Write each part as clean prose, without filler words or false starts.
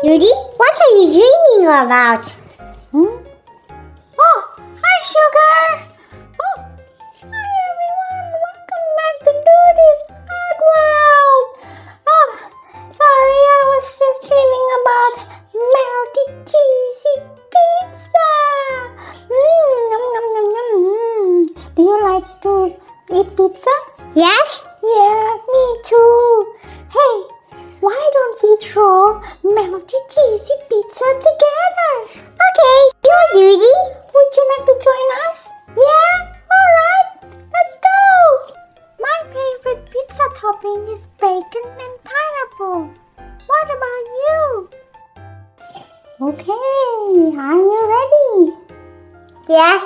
DooDee, what are you dreaming about? Oh, hi, Sugar. Oh, hi, everyone. Welcome back to DooDee's Art World. Oh, sorry, I was just dreaming about melty cheesy pizza. Nom, nom, nom, nom. Do you like to eat pizza? Yes? Yeah, me too. Hey, why don't we draw melty cheesy pizza together? Okay, sure, DooDee. Would you like to join us? Yeah? Alright, let's go! My favorite pizza topping is bacon and pineapple. What about you? Okay, are you ready? Yes.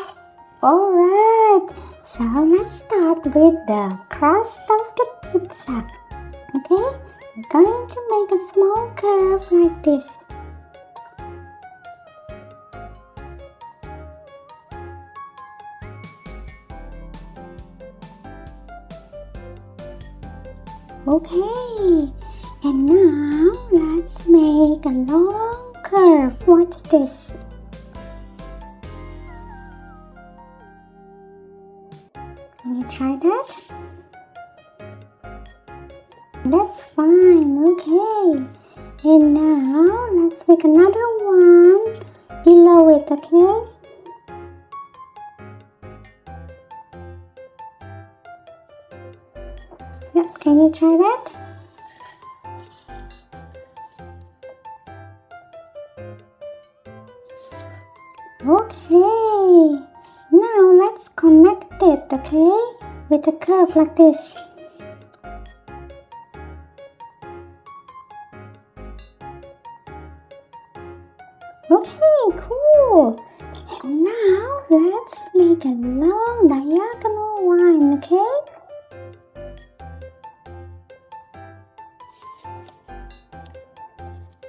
Alright, so let's start with the crust of the pizza. Okay, we're going to make a small curve like this. Okay, and now let's make a long curve. Watch this. Can you try that? That's fine, okay. And now let's make another one below it, okay? Yep, can you try that? Okay, now let's connect it, okay? With a curve like this. Okay, cool. And now let's make a long diagonal line, okay?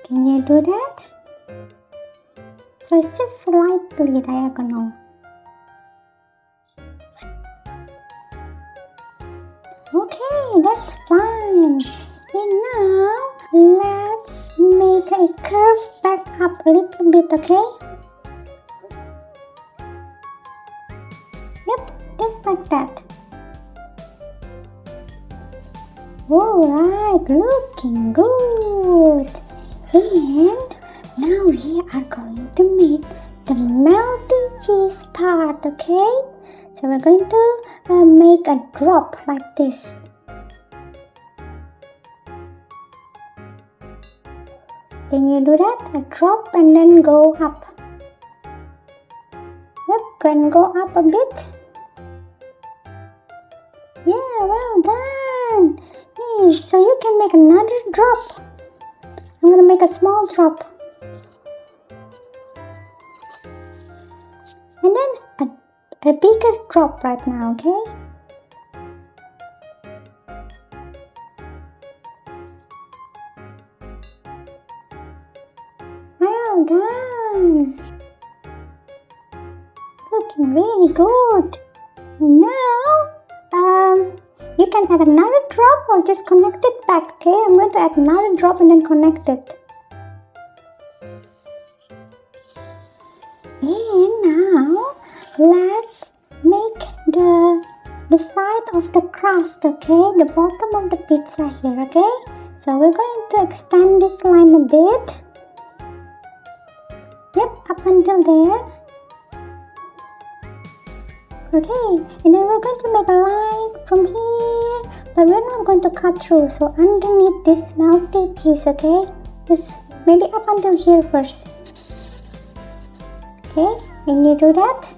Can you do that? So it's just slightly diagonal. Okay, that's fine. And now let's make a curve back up a little bit, okay? Yep, just like that. Alright, looking good. And now we are going to make the melty cheese part, okay? So we're going to make a drop like this. Can you do that? A drop and then go up. Yep, can go up a bit. Yeah, well done. Hey, so you can make another drop. I'm gonna make a small drop. And then a bigger drop right now, okay? Well done. Looking really good. Now, you can add another drop or just connect it back, okay? I'm going to add another drop and then connect it. And now, let's make the side of the crust, okay? The bottom of the pizza here, okay? So we're going to extend this line a bit. Yep, up until there. Okay, and then we're going to make a line from here, but we're not going to cut through. So underneath this melty cheese, okay? Just maybe up until here first. Okay, can you do that?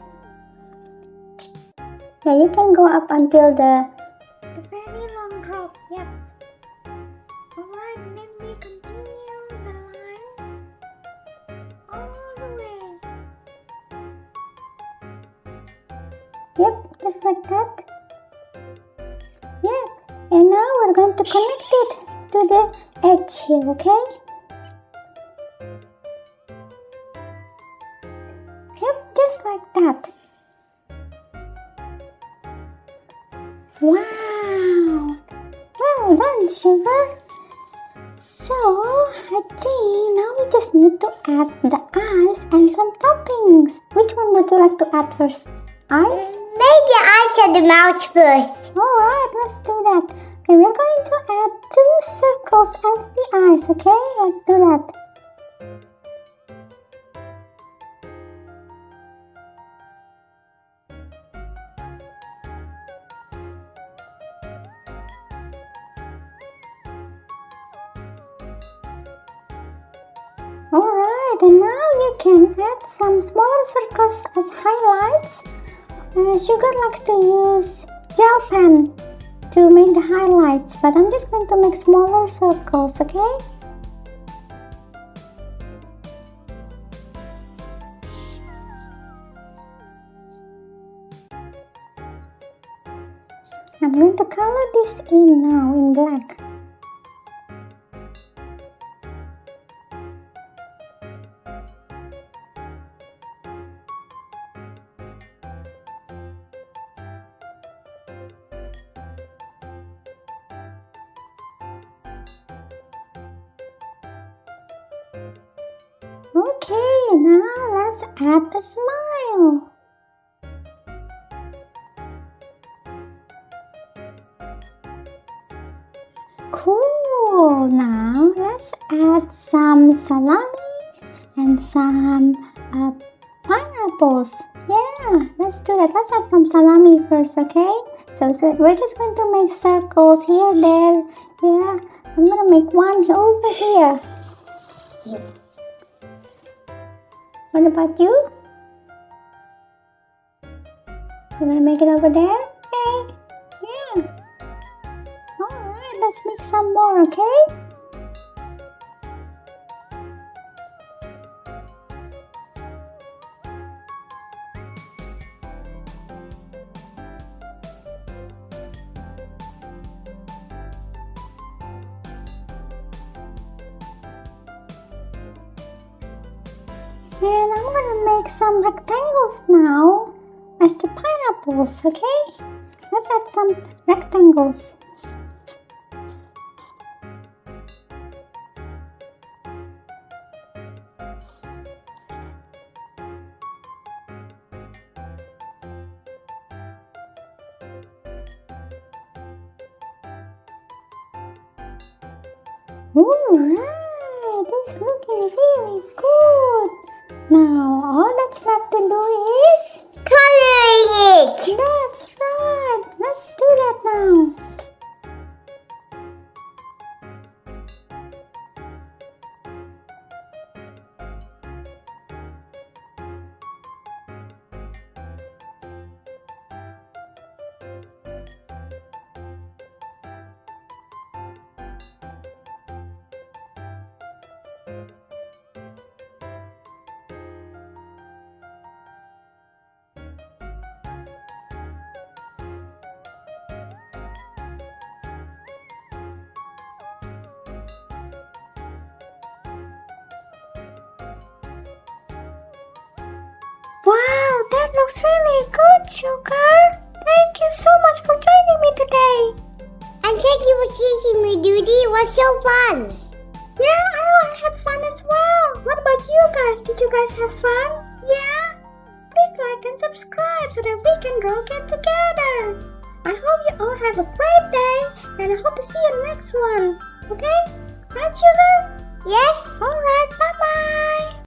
Yeah, you can go up until the very long drop. Yep. Alright, and then we continue the line all the way. Yep, just like that. Yep, and now we're going to connect it to the edge here, okay? Yep, just like that. Wow! Well done, Sugar. So, I think now we just need to add the ice and some toppings. Which one would you like to add first? Ice? Make the eyes and the mouth first. Alright, let's do that. Okay, we're going to add 2 circles as the eyes, okay? Let's do that. Alright, and now you can add some smaller circles as highlights. Sugar likes to use gel pen to make the highlights, but I'm just going to make smaller circles, okay? I'm going to color this in now in black. Okay, now let's add a smile. Cool, now let's add some salami and some pineapples. Yeah, let's do that. Let's add some salami first, okay? So we're just going to make circles here, there. Yeah, I'm gonna make one over here. What about you? You wanna make it over there? Okay. Yeah. Alright, let's make some more, okay? And I'm gonna make some rectangles now as the pineapples, okay? Let's add some rectangles. Alright, this is looking really good. Now, all that's left to do is Coloring it. that's right. Let's do that now. Wow, that looks really good, Sugar. Thank you so much for joining me today. And thank you for teaching me, DooDee. It was so fun. Yeah, I had fun as well. What about you guys? Did you guys have fun? Yeah? Please like and subscribe so that we can draw again together. I hope you all have a great day and I hope to see you next one. Okay? Right, Sugar? Yes?